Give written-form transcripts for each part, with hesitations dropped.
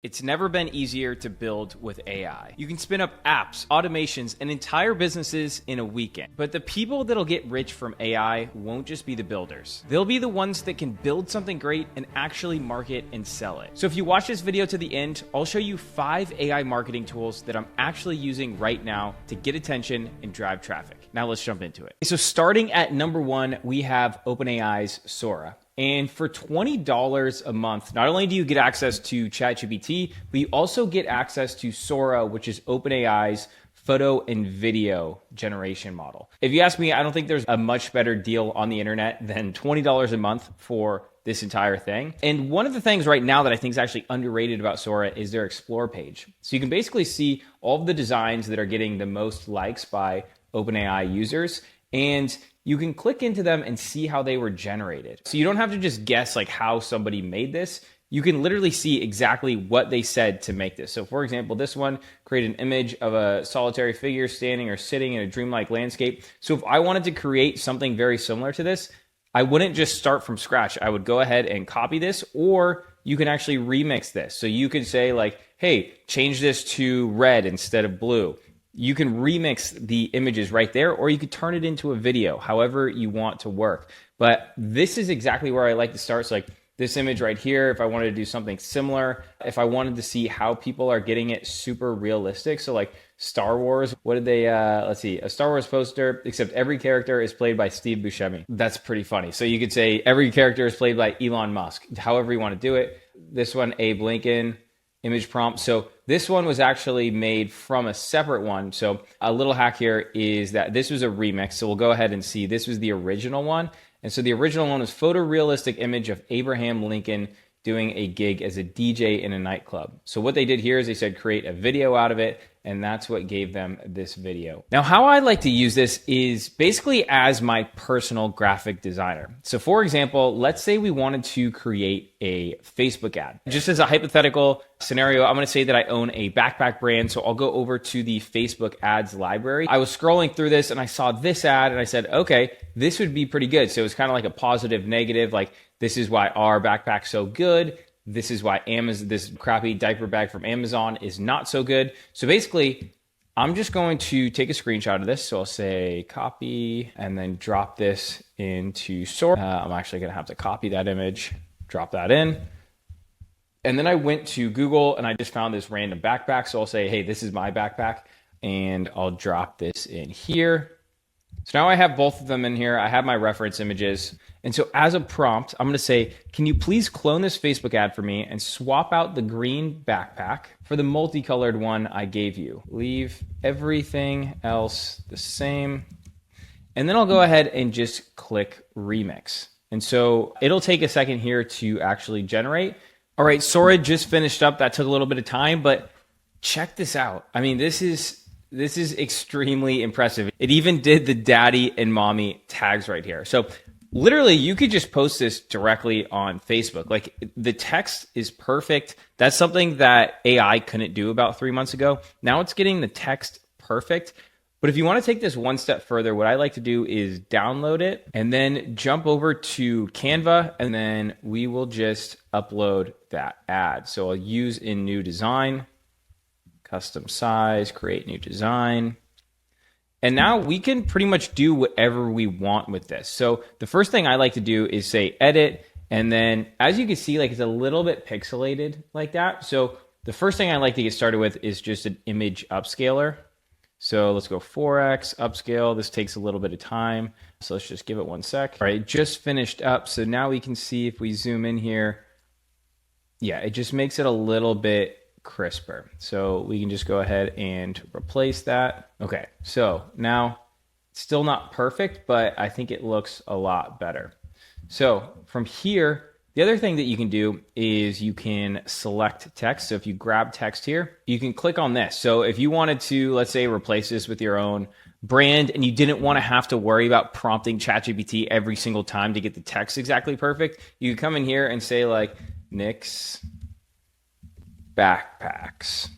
It's never been easier to build with AI. You can spin up apps, automations, and entire businesses in a weekend. But the people that'll get rich from AI won't just be the builders. They'll be the ones that can build something great and actually market and sell it. So if you watch this video to the end, I'll show you 5 AI marketing tools that I'm actually using right now to get attention and drive traffic. Now let's jump into it. So starting at number 1, we have OpenAI's Sora. And for $20 a month, not only do you get access to ChatGPT, but you also get access to Sora, which is OpenAI's photo and video generation model. If you ask me, I don't think there's a much better deal on the internet than $20 a month for this entire thing. And one of the things right now that I think is actually underrated about Sora is their Explore page. So you can basically see all of the designs that are getting the most likes by OpenAI users. And you can click into them and see how they were generated. So you don't have to just guess like how somebody made this. You can literally see exactly what they said to make this. So for example, this one created an image of a solitary figure standing or sitting in a dreamlike landscape. So if I wanted to create something very similar to this, I wouldn't just start from scratch. I would go ahead and copy this, or you can actually remix this. So you could say like, hey, change this to red instead of blue. You can remix the images right there, or you could turn it into a video, however you want to work. But this is exactly where I like to start. So like this image right here, if I wanted to do something similar, if I wanted to see how people are getting it super realistic. So like Star Wars, what did they, let's see, a Star Wars poster, except every character is played by Steve Buscemi. That's pretty funny. So you could say every character is played by Elon Musk, however you want to do it. This one, Abe Lincoln. Image prompt. So this one was actually made from a separate one. So a little hack here is that this was a remix. So we'll go ahead and see this was the original one. And so the original one was photorealistic image of Abraham Lincoln doing a gig as a DJ in a nightclub. So what they did here is they said create a video out of it, and that's what gave them this video. Now, how I like to use this is basically as my personal graphic designer. So for example, let's say we wanted to create a Facebook ad. Just as a hypothetical scenario, I'm gonna say that I own a backpack brand, so I'll go over to the Facebook ads library. I was scrolling through this and I saw this ad and I said, okay, this would be pretty good. So it's kind of like a positive, negative, like this is why our backpack's so good. This is why this crappy diaper bag from Amazon is not so good. So basically, I'm just going to take a screenshot of this. So I'll say copy and then drop this into Sora. I'm actually going to have to copy that image, drop that in. And then I went to Google and I just found this random backpack. So I'll say, hey, this is my backpack. And I'll drop this in here. So now I have both of them in here. I have my reference images. And so as a prompt, I'm going to say, can you please clone this Facebook ad for me and swap out the green backpack for the multicolored one I gave you? Leave everything else the same. And then I'll go ahead and just click remix. And so it'll take a second here to actually generate. All right, Sora just finished up. That took a little bit of time, but check this out. I mean, this is extremely impressive. It even did the daddy and mommy tags right here. So literally you could just post this directly on Facebook. Like the text is perfect. That's something that AI couldn't do about 3 months ago. Now it's getting the text perfect. But if you want to take this one step further, what I like to do is download it and then jump over to Canva, and then we will just upload that ad. So I'll use in new design, custom size, create new design. And now we can pretty much do whatever we want with this. So the first thing I like to do is say edit. And then as you can see, like it's a little bit pixelated like that. So the first thing I like to get started with is just an image upscaler. So let's go 4x upscale. This takes a little bit of time. So let's just give it 1 sec. All right, just finished up. So now we can see if we zoom in here, yeah, it just makes it a little bit crisper. So we can just go ahead and replace that. Okay, so now it's still not perfect, but I think it looks a lot better. So from here, the other thing that you can do is you can select text. So if you grab text here, you can click on this. So if you wanted to, let's say, replace this with your own brand and you didn't want to have to worry about prompting ChatGPT every single time to get the text exactly perfect, you can come in here and say like Nick's backpacks.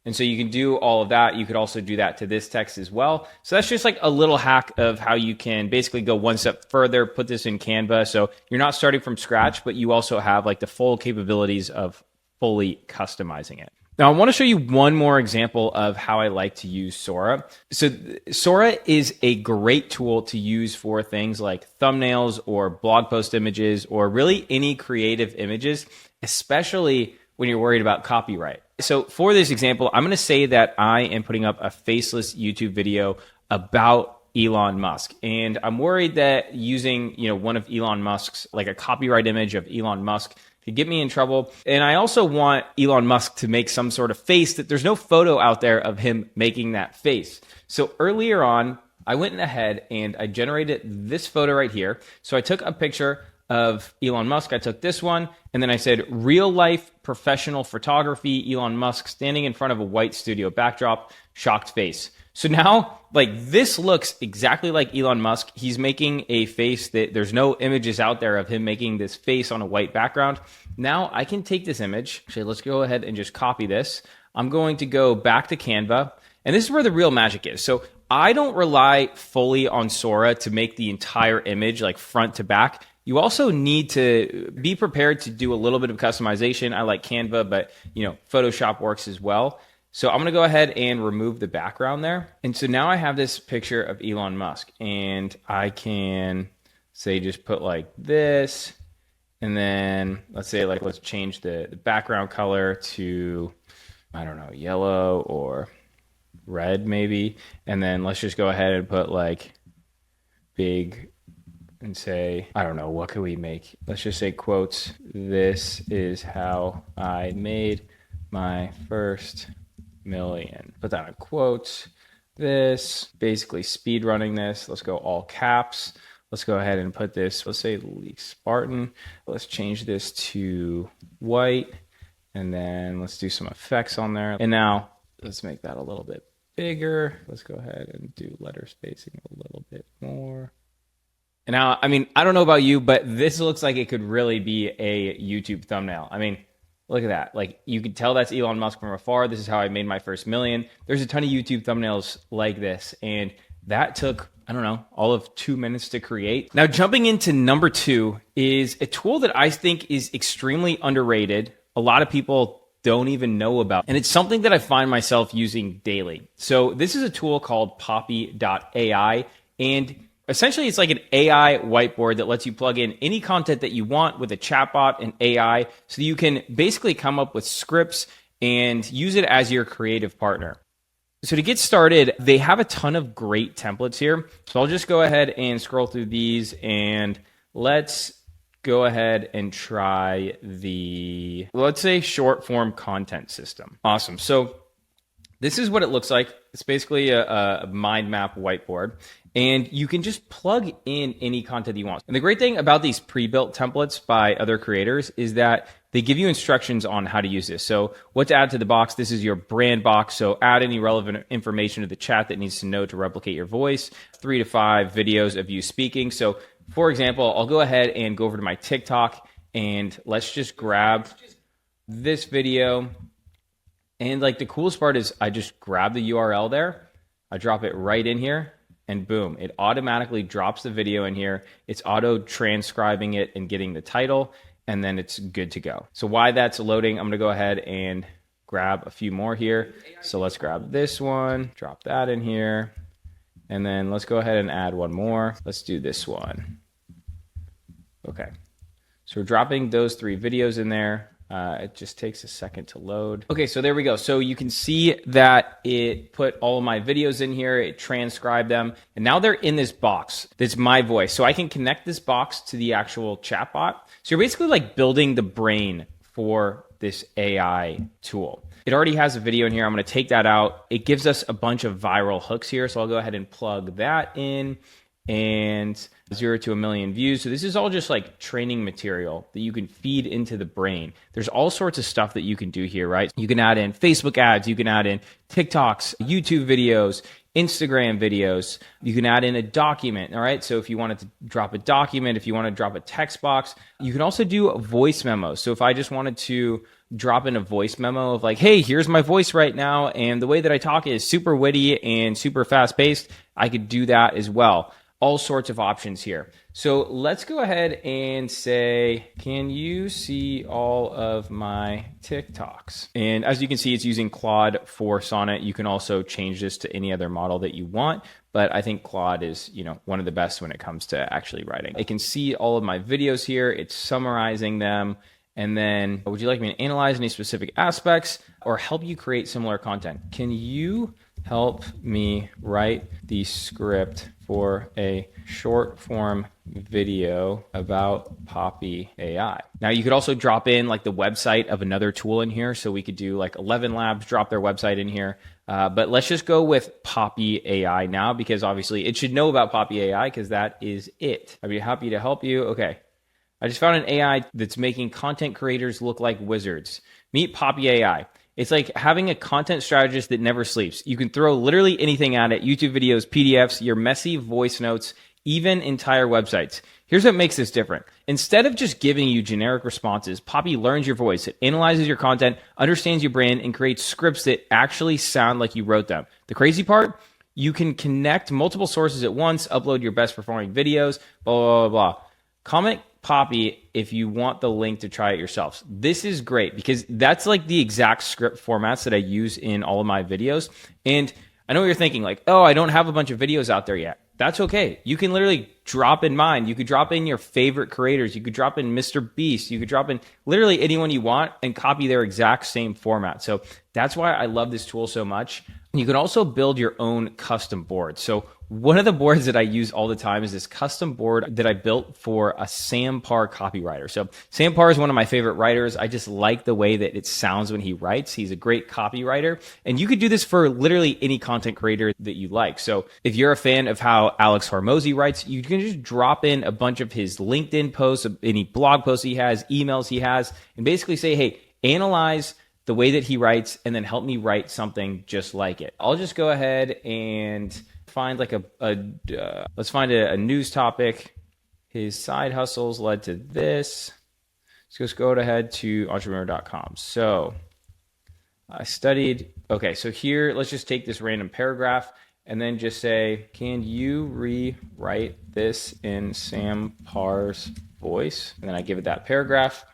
And so you can do all of that. You could also do that to this text as well. So that's just like a little hack of how you can basically go one step further, put this in Canva. So you're not starting from scratch, but you also have like the full capabilities of fully customizing it. Now, I want to show you one more example of how I like to use Sora. So Sora is a great tool to use for things like thumbnails or blog post images or really any creative images, especially when you're worried about copyright. So for this example, I'm going to say that I am putting up a faceless YouTube video about Elon Musk. And I'm worried that using, one of Elon Musk's, like a copyright image of Elon Musk, could get me in trouble. And I also want Elon Musk to make some sort of face that there's no photo out there of him making that face. So earlier on, I went ahead and I generated this photo right here. So I took a picture of Elon Musk. I took this one, and then I said, real life professional photography, Elon Musk standing in front of a white studio backdrop, shocked face. So now, this looks exactly like Elon Musk. He's making a face that there's no images out there of him making this face on a white background. Now I can take this image. Actually, let's go ahead and just copy this. I'm going to go back to Canva, and this is where the real magic is. So I don't rely fully on Sora to make the entire image front to back. You also need to be prepared to do a little bit of customization. I like Canva, but Photoshop works as well. So I'm going to go ahead and remove the background there. And so now I have this picture of Elon Musk, and I can say just put like this, and then let's say let's change the background color to, I don't know, yellow or red maybe. And then let's just go ahead and put big and say, I don't know, what could we make? Let's just say quotes. This is how I made my first million. Put that in quotes. This, basically speed running this. Let's go all caps. Let's go ahead and put this, let's say Leak Spartan. Let's change this to white. And then let's do some effects on there. And now let's make that a little bit bigger. Let's go ahead and do letter spacing a little bit more. And now, I don't know about you, but this looks like it could really be a YouTube thumbnail. Look at that. You can tell that's Elon Musk from afar. This is how I made my first million. There's a ton of YouTube thumbnails like this. And that took, all of 2 minutes to create. Now, jumping into number 2 is a tool that I think is extremely underrated. A lot of people don't even know about. And it's something that I find myself using daily. So this is a tool called Poppy.ai. And essentially, it's like an AI whiteboard that lets you plug in any content that you want with a chatbot and AI, so that you can basically come up with scripts and use it as your creative partner. So to get started, they have a ton of great templates here. So I'll just go ahead and scroll through these, and let's go ahead and try let's say short form content system. Awesome. So this is what it looks like. It's basically a mind map whiteboard. And you can just plug in any content you want. And the great thing about these pre-built templates by other creators is that they give you instructions on how to use this. So what to add to the box, this is your brand box. So add any relevant information to the chat that needs to know to replicate your voice. 3 to 5 videos of you speaking. So for example, I'll go ahead and go over to my TikTok, and let's just grab this video. And the coolest part is I just grab the URL there. I drop it right in here. And boom, it automatically drops the video in here. It's auto transcribing it and getting the title, and then it's good to go. So while that's loading, I'm gonna go ahead and grab a few more here. So let's grab this one, drop that in here, and then let's go ahead and add one more. Let's do this one. Okay, so we're dropping those 3 videos in there. It just takes a second to load. Okay, so there we go. So you can see that it put all of my videos in here, it transcribed them, and now they're in this box. That's my voice. So I can connect this box to the actual chatbot. So you're basically building the brain for this AI tool. It already has a video in here. I'm going to take that out. It gives us a bunch of viral hooks here. So I'll go ahead and plug that in, and 0 to 1 million views. So this is all just training material that you can feed into the brain. There's all sorts of stuff that you can do here, right? You can add in Facebook ads, you can add in TikToks, YouTube videos, Instagram videos. You can add in a document, all right? So if you wanted to drop a document, if you want to drop a text box, you can also do a voice memo. So if I just wanted to drop in a voice memo of hey, here's my voice right now, and the way that I talk is super witty and super fast paced, I could do that as well. all sorts of options here. So let's go ahead and say, can you see all of my TikToks? And as you can see, it's using Claude for Sonnet. You can also change this to any other model that you want, but I think Claude is, one of the best when it comes to actually writing. It can see all of my videos here. It's summarizing them. And then, would you like me to analyze any specific aspects or help you create similar content? Can you help me write the script for a short form video about Poppy.ai? Now, you could also drop in like the website of another tool in here. So we could do like 11 Labs, drop their website in here. But let's just go with Poppy.ai now, because obviously it should know about Poppy.ai because that is it. I'd be happy to help you. Okay. I just found an AI that's making content creators look like wizards. Meet Poppy.ai. It's like having a content strategist that never sleeps. You can throw literally anything at it: YouTube videos, PDFs, your messy voice notes, even entire websites. Here's what makes this different. Instead of just giving you generic responses, Poppy learns your voice. It analyzes your content, understands your brand, and creates scripts that actually sound like you wrote them. The crazy part? You can connect multiple sources at once, upload your best performing videos, blah, blah, blah, blah. Comment Poppy if you want the link to try it yourselves. This is great because that's like the exact script formats that I use in all of my videos. And I know what you're thinking, like, oh, I don't have a bunch of videos out there yet. That's okay. You can literally drop in mine. You could drop in your favorite creators. You could drop in Mr. Beast. You could drop in literally anyone you want and copy their exact same format. So that's why I love this tool so much. You can also build your own custom board. So one of the boards that I use all the time is this custom board that I built for a Sam Parr copywriter. So Sam Parr is one of my favorite writers. I just like the way that it sounds when he writes. He's a great copywriter. And you could do this for literally any content creator that you like. So if you're a fan of how Alex Hormozy writes, you can just drop in a bunch of his LinkedIn posts, any blog posts he has, emails he has, and basically say, hey, analyze the way that he writes and then help me write something just like it. I'll just go ahead and find like let's find a news topic. His side hustles led to this. Let's just go ahead to entrepreneur.com. So I studied, okay, so here, let's just take this random paragraph and then just say, can you rewrite this in Sam Parr's voice? And then I give it that paragraph.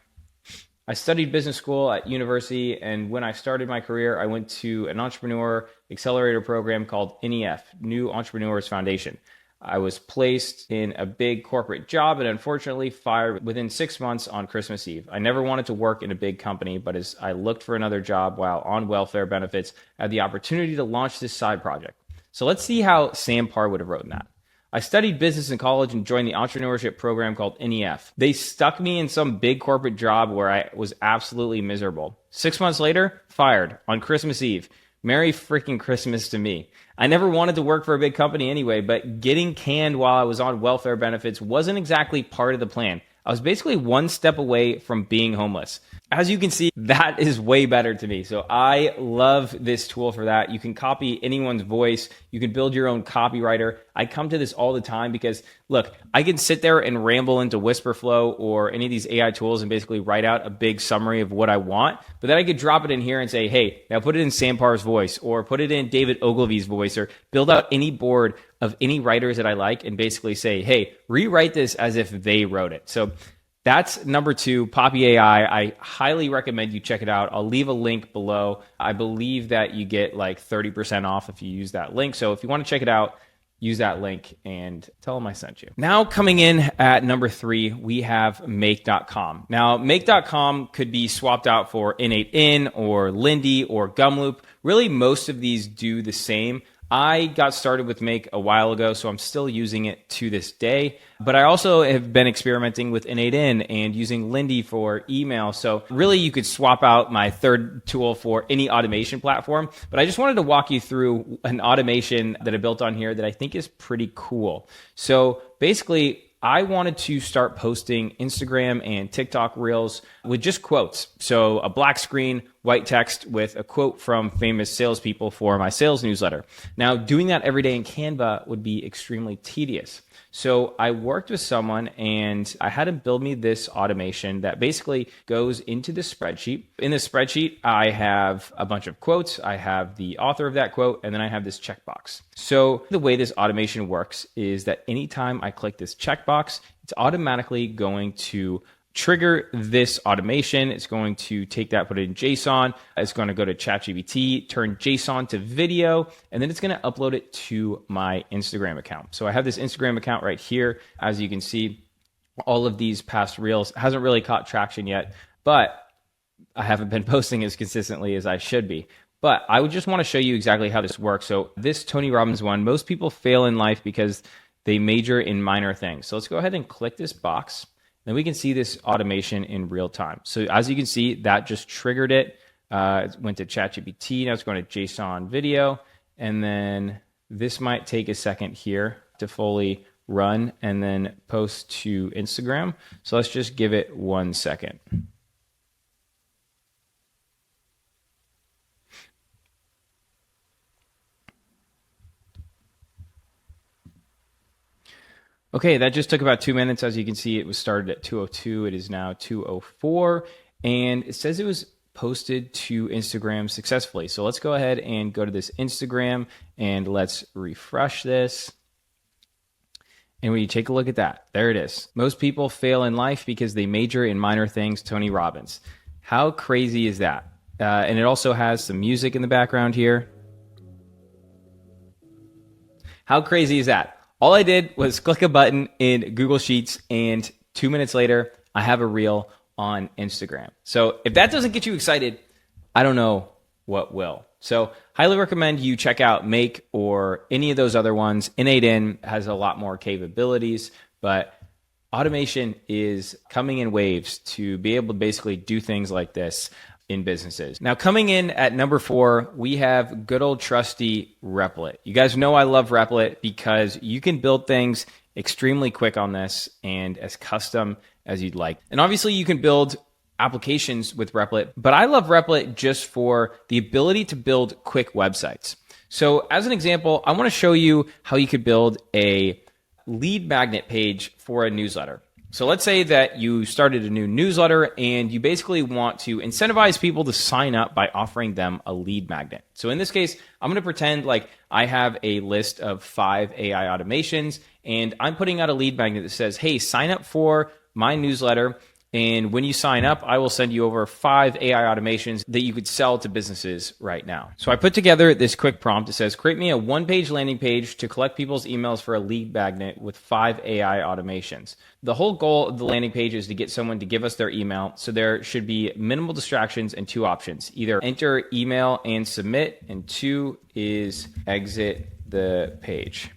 I studied business school at university, and when I started my career, I went to an entrepreneur accelerator program called NEF, New Entrepreneurs Foundation. I was placed in a big corporate job and unfortunately fired within 6 months on Christmas Eve. I never wanted to work in a big company, but as I looked for another job while on welfare benefits, I had the opportunity to launch this side project. So let's see how Sam Parr would have written that. I studied business in college and joined the entrepreneurship program called NEF. They stuck me in some big corporate job where I was absolutely miserable. 6 months later, fired on Christmas Eve. Merry freaking Christmas to me. I never wanted to work for a big company anyway, but getting canned while I was on welfare benefits wasn't exactly part of the plan. I was basically one step away from being homeless. As you can see, that is way better to me. So I love this tool for that. You can copy anyone's voice. You can build your own copywriter. I come to this all the time because, look, I can sit there and ramble into Whisperflow or any of these AI tools and basically write out a big summary of what I want. But then I could drop it in here and say, hey, now put it in Sam Parr's voice or put it in David Ogilvy's voice or build out any board of any writers that I like and basically say, hey, rewrite this as if they wrote it. So that's number 2, Poppy.ai. I highly recommend you check it out. I'll leave a link below. I believe that you get like 30% off if you use that link. So if you want to check it out, use that link and tell them I sent you. Now coming in at number 3, we have make.com. Now make.com could be swapped out for N8N or Lindy or Gumloop. Really, most of these do the same. I got started with Make a while ago, so I'm still using it to this day. But I also have been experimenting with N8N and using Lindy for email. So really, you could swap out my third tool for any automation platform. But I just wanted to walk you through an automation that I built on here that I think is pretty cool. So basically, I wanted to start posting Instagram and TikTok reels with just quotes. So a black screen, white text with a quote from famous salespeople for my sales newsletter. Now, doing that every day in Canva would be extremely tedious. So I worked with someone and I had him build me this automation that basically goes into the spreadsheet. In the spreadsheet, I have a bunch of quotes. I have the author of that quote, and then I have this checkbox. So the way this automation works is that anytime I click this checkbox, it's automatically going to trigger this automation. It's going to take that, put it in JSON. It's going to go to ChatGPT, turn JSON to video, and then it's going to upload it to my Instagram account. So I have this Instagram account right here. As you can see, all of these past reels hasn't really caught traction yet, but I haven't been posting as consistently as I should be. But I would just want to show you exactly how this works. So this Tony Robbins one, most people fail in life because they major in minor things. So let's go ahead and click this box. Then we can see this automation in real time. So as you can see, that just triggered it. It went to ChatGPT. Now it's going to JSON video. And then this might take a second here to fully run and then post to Instagram. So let's just give it 1 second. Okay, that just took about 2 minutes. As you can see, it was started at 2:02. It is now 2:04. And it says it was posted to Instagram successfully. So let's go ahead and go to this Instagram and let's refresh this. And when you take a look at that, there it is. Most people fail in life because they major in minor things, Tony Robbins. How crazy is that? And it also has some music in the background here. How crazy is that? All I did was click a button in Google Sheets, and 2 minutes later, I have a reel on Instagram. So if that doesn't get you excited, I don't know what will. So highly recommend you check out Make or any of those other ones. N8N has a lot more capabilities, but automation is coming in waves to be able to basically do things like this in businesses. Now, coming in at number 4, we have good old trusty Replit. You guys know I love Replit because you can build things extremely quick on this and as custom as you'd like. And obviously you can build applications with Replit, but I love Replit just for the ability to build quick websites. So as an example, I want to show you how you could build a lead magnet page for a newsletter. So let's say that you started a new newsletter and you basically want to incentivize people to sign up by offering them a lead magnet. So in this case, I'm going to pretend like I have a list of 5 AI automations and I'm putting out a lead magnet that says, hey, sign up for my newsletter. And when you sign up, I will send you over 5 AI automations that you could sell to businesses right now. So I put together this quick prompt. It says, create me a 1-page landing page to collect people's emails for a lead magnet with 5 AI automations. The whole goal of the landing page is to get someone to give us their email. So there should be minimal distractions and 2 options. Either enter email and submit, and 2 is exit the page.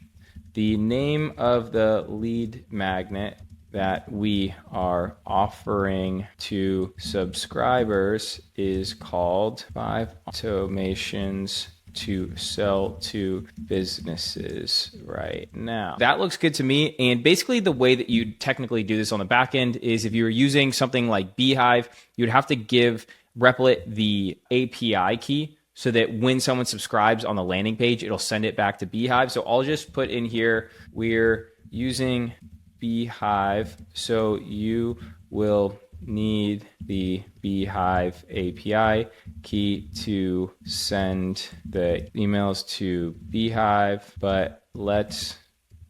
The name of the lead magnet that we are offering to subscribers is called 5 automations to sell to businesses right now. That looks good to me. And basically the way that you technically do this on the back end is if you were using something like Beehive, you'd have to give Replit the API key so that when someone subscribes on the landing page, it'll send it back to Beehive. So I'll just put in here, we're using Beehive, so you will need the Beehive API key to send the emails to Beehive, but let's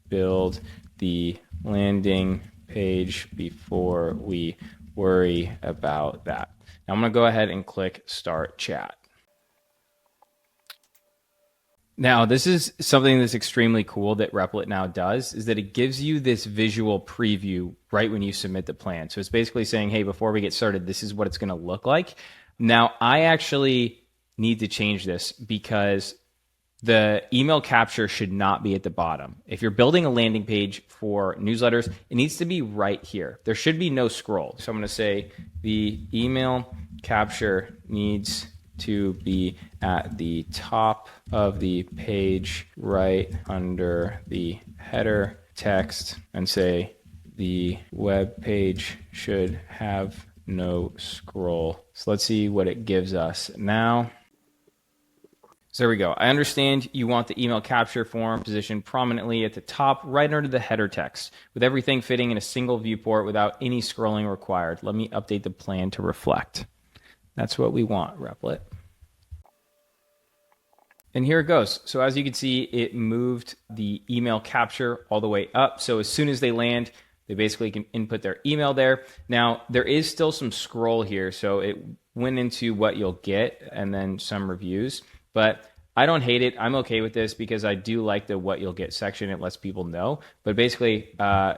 build the landing page before we worry about that. Now I'm going to go ahead and click Start Chat. Now, this is something that's extremely cool that Replit now does, is that it gives you this visual preview right when you submit the plan. So it's basically saying, hey, before we get started, this is what it's going to look like. Now, I actually need to change this because the email capture should not be at the bottom. If you're building a landing page for newsletters, it needs to be right here. There should be no scroll. So I'm going to say the email capture needs to be at the top of the page right under the header text and say the web page should have no scroll So let's see what it gives us now. So there we go. I understand you want the email capture form positioned prominently at the top, right under the header text, with everything fitting in a single viewport without any scrolling required. Let me update the plan to reflect. That's what we want, Replit. And here it goes. So as you can see, it moved the email capture all the way up. So as soon as they land, they basically can input their email there. Now, there is still some scroll here. So it went into what you'll get and then some reviews. But I don't hate it. I'm okay with this because I do like the what you'll get section. It lets people know. But basically,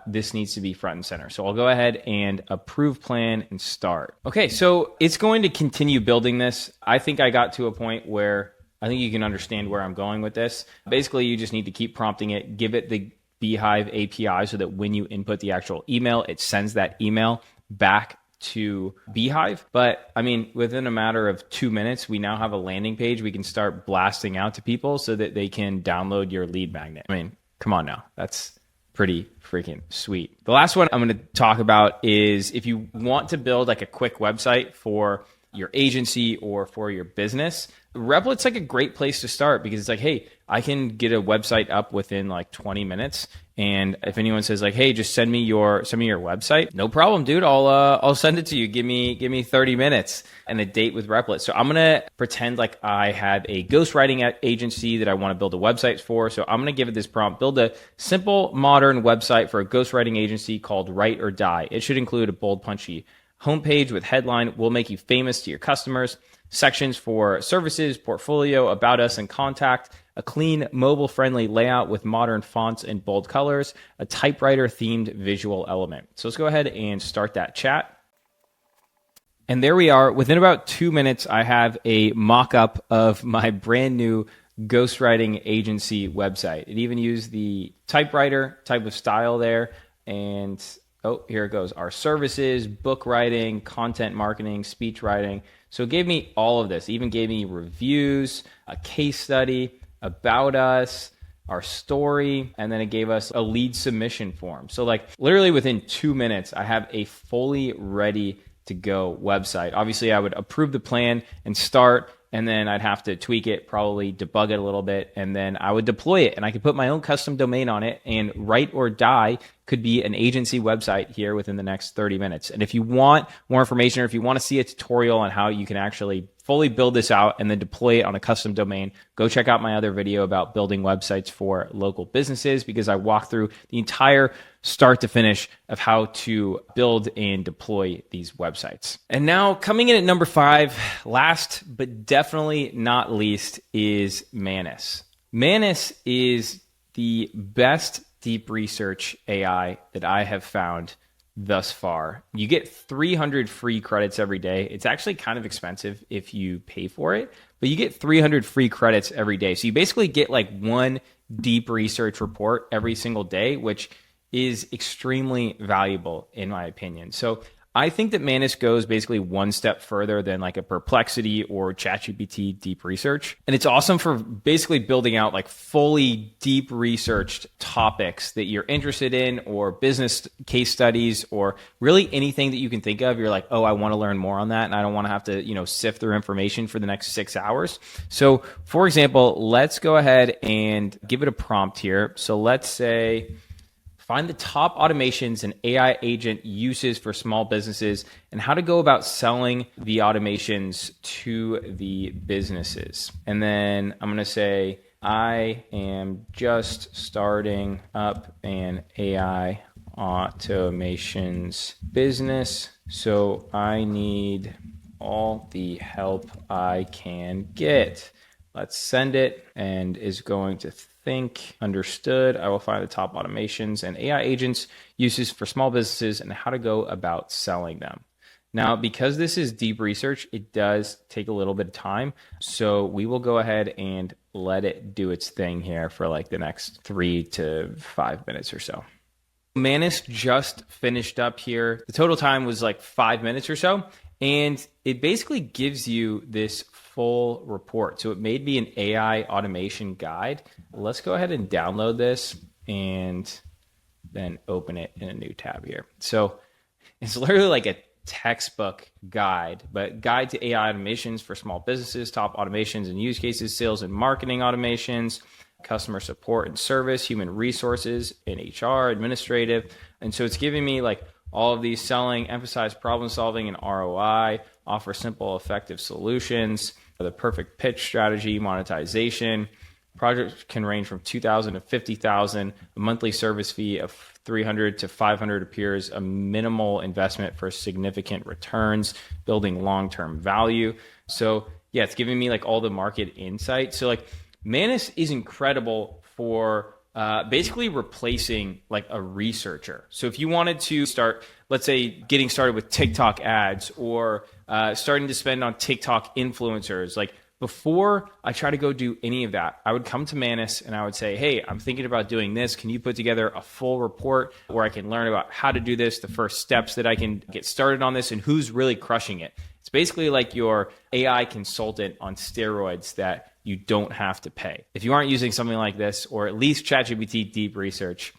this needs to be front and center. So I'll go ahead and approve plan and start. Okay, so it's going to continue building this. I think I got to a point where I think you can understand where I'm going with this. Basically, you just need to keep prompting it, give it the Beehive API so that when you input the actual email, it sends that email back to Beehive. But I mean, within a matter of 2 minutes, we now have a landing page we can start blasting out to people so that they can download your lead magnet. I mean, come on now. That's pretty freaking sweet. The last one I'm going to talk about is if you want to build like a quick website for your agency or for your business, Replit's like a great place to start because it's like, hey, I can get a website up within like 20 minutes. And if anyone says like, hey, just send me your website, no problem, dude. I'll send it to you. Give me 30 minutes and a date with Replit. So I'm gonna pretend like I have a ghostwriting agency that I want to build a website for. So I'm gonna give it this prompt: build a simple, modern website for a ghostwriting agency called Write or Die. It should include a bold, punchy homepage with headline "Will make you famous to your customers," sections for services, portfolio, about us, and contact, a clean, mobile-friendly layout with modern fonts and bold colors, a typewriter-themed visual element. So let's go ahead and start that chat. And there we are. Within about 2 minutes, I have a mock-up of my brand new ghostwriting agency website. It even used the typewriter type of style there. And oh, here it goes. Our services, book writing, content marketing, speech writing. So it gave me all of this. It even gave me reviews, a case study, about us, our story, and then it gave us a lead submission form. So like literally within 2 minutes, I have a fully ready to go website. Obviously, I would approve the plan and start, and then I'd have to tweak it, probably debug it a little bit, and then I would deploy it, and I could put my own custom domain on it, and Write or Die could be an agency website here within the next 30 minutes. And if you want more information, or if you want to see a tutorial on how you can actually fully build this out and then deploy it on a custom domain, go check out my other video about building websites for local businesses, because I walk through the entire start to finish of how to build and deploy these websites. And now coming in at number 5, last but definitely not least, is Manus. Manus is the best deep research AI that I have found thus far. You get 300 free credits every day. It's actually kind of expensive if you pay for it, but you get 300 free credits every day. So you basically get like one deep research report every single day, which is extremely valuable in my opinion. So I think that Manus goes basically one step further than like a Perplexity or ChatGPT deep research. And it's awesome for basically building out like fully deep researched topics that you're interested in, or business case studies, or really anything that you can think of. You're like, oh, I want to learn more on that, and I don't want to have to, sift through information for the next 6 hours. So for example, let's go ahead and give it a prompt here. So let's say, find the top automations and AI agent uses for small businesses and how to go about selling the automations to the businesses. And then I'm going to say, I am just starting up an AI automations business, so I need all the help I can get. Let's send it, and is going to think, understood. I will find the top automations and AI agents uses for small businesses and how to go about selling them. Now, because this is deep research, it does take a little bit of time. So we will go ahead and let it do its thing here for like the next 3 to 5 minutes or so. Manus just finished up here. The total time was like 5 minutes or so. And it basically gives you this full report. So it made me an AI automation guide. Let's go ahead and download this and then open it in a new tab here. So it's literally like a textbook guide, but guide to AI automations for small businesses, top automations and use cases, sales and marketing automations, customer support and service, human resources and HR, administrative. And so it's giving me like all of these: selling, emphasize problem solving and ROI, offer simple, effective solutions, the perfect pitch strategy, monetization. Projects can range from 2,000 to 50,000. A monthly service fee of 300 to 500 appears a minimal investment for significant returns, building long-term value. So yeah, it's giving me like all the market insight. So like Manus is incredible for basically replacing like a researcher. So if you wanted to start, let's say, getting started with TikTok ads or starting to spend on TikTok influencers, like before I try to go do any of that, I would come to Manus and I would say, hey, I'm thinking about doing this. Can you put together a full report where I can learn about how to do this, the first steps that I can get started on this, and who's really crushing it? It's basically like your AI consultant on steroids that you don't have to pay. If you aren't using something like this, or at least ChatGPT Deep Research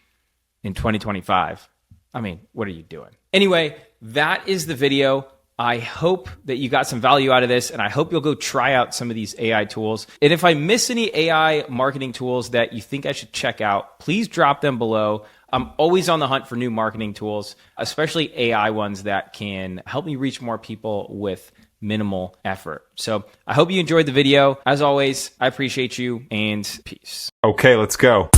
in 2025, I mean, what are you doing? Anyway, that is the video. I hope that you got some value out of this, and I hope you'll go try out some of these AI tools. And if I miss any AI marketing tools that you think I should check out, please drop them below. I'm always on the hunt for new marketing tools, especially AI ones that can help me reach more people with minimal effort. So I hope you enjoyed the video. As always, I appreciate you, and peace. Okay, let's go.